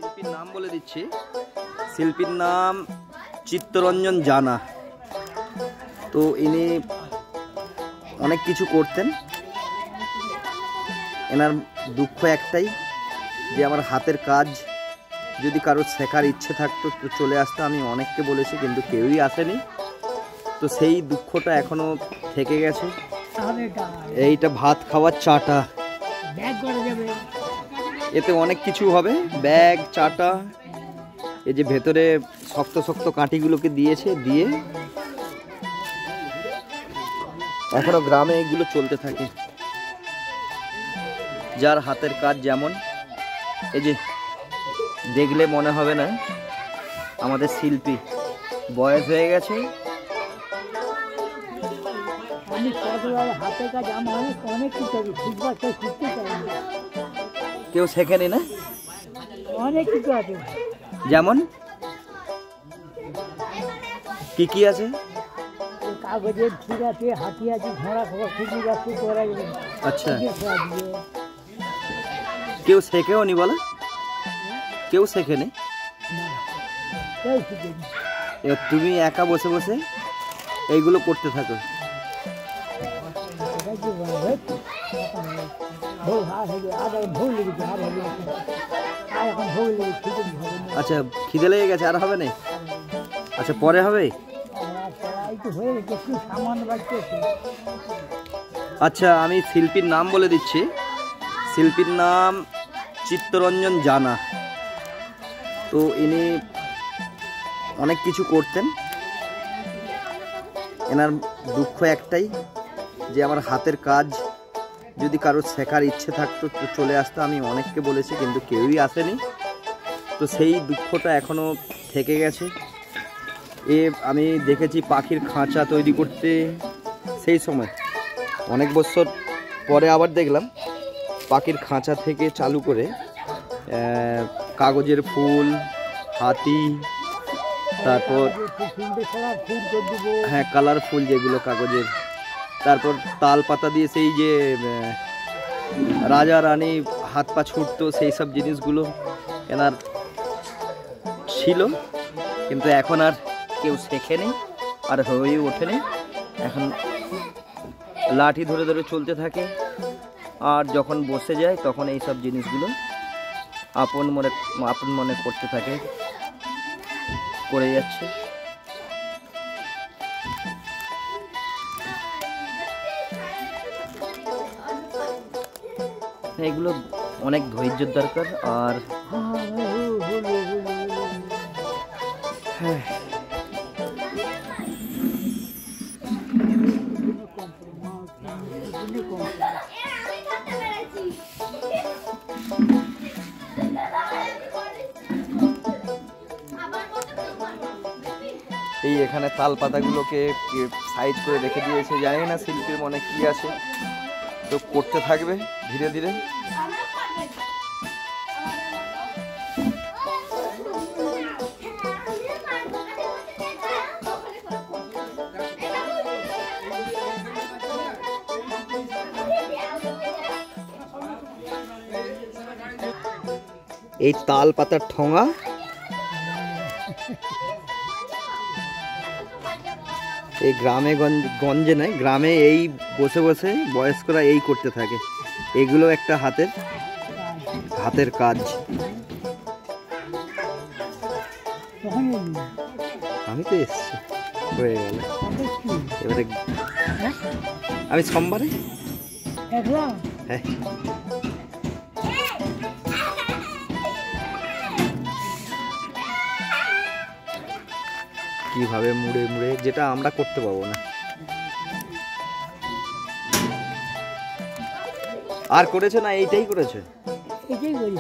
শিল্পীর নাম বলে দিচ্ছি। শিল্পীর নাম চিত্তরঞ্জন জানা। তো ইনি অনেক কিছু করতেন। এনার দুঃখ একটাই যে আমার হাতের কাজ যদি কারোর শেখার ইচ্ছে থাকতো তো চলে আসতো। আমি অনেককে বলেছি কিন্তু কেউই আসেনি। তো সেই দুঃখটা এখনো থেকে গেছে। এইটা ভাত খাওয়ার চাটা, এতে অনেক কিছু হবে। ব্যাগ, চাটা, এই যে ভেতরে শক্ত শক্ত কাঠিগুলোকে দিয়েছে, দিয়ে এখনো গ্রামে এগুলো চলতে থাকে। যার হাতের কাজ যেমন, এই যে দেখলে মনে হবে না আমাদের শিল্পী বয়স হয়ে গেছে। কেউ শেখেনি না, অনেক কিছু আছে। যেমন কি কি আছে? কাগজের ঠিক আছে, হাতি আছে, ঘোড়া খবর ঠিকই আছে। আচ্ছা, কেউ শেখেও নি বলে? কেউ শেখেনি? এবার তুমি একা বসে বসে এইগুলো করতে থাকো। আচ্ছা, খিদে লেগে গেছে, আর হবে না? আচ্ছা, পরে হবে। আচ্ছা, আমি শিল্পীর নাম বলে দিচ্ছি। শিল্পীর নাম চিত্তরঞ্জন জানা। তো ইনি অনেক কিছু করতেন। এনার দুঃখ একটাই যে আমার হাতের কাজ যদি কারোর শেখার ইচ্ছে থাকতো তো চলে আসতো। আমি অনেককে বলেছি কিন্তু কেউই আসেনি। তো সেই দুঃখটা এখনো থেকে গেছে। আমি দেখেছি পাখির খাঁচা তৈরি করতে সেই সময়, অনেক বছর পরে আবার দেখলাম পাখির খাঁচা থেকে চালু করে কাগজের ফুল, হাতি, তারপর হ্যাঁ কালারফুল যেগুলো কাগজের, তারপর তাল পাতা দিয়ে সেই যে রাজা রানী হাত পা ছুটতো সেই সব জিনিসগুলো এনার ছিল। কিন্তু এখন আর কেউ শেখেনি, আর হয়ে ওঠেনি। এখন লাঠি ধরে ধরে চলতে থাকে, আর যখন বসে যায় তখন এই সব জিনিসগুলো আপন মনে করতে থাকে, করে যাচ্ছে। এগুলো অনেক ধৈর্যের দরকার। আর হ্যাঁ, এই এখানে তাল পাতাগুলোকে সাইজ করে রেখে দিয়েছে। জানি না শিল্পীর মনে কি আছে, তো করতে থাকবে ধীরে ধীরে। এই তাল পাতার ঠোঙা এই গ্রামে গঞ্জে নয়, গ্রামে এই বসে বসে বয়স্করা এই করতে থাকে। এগুলো একটা হাতের কাজ। আমি তো এসছি, হয়ে গেল। এবারে আমি সোমবারে হ্যাঁ কিভাবে মুড়ে মুড়ে, যেটা আমরা করতে পারবো না। আর করেছে না? এইটাই করেছে, এটাই করি।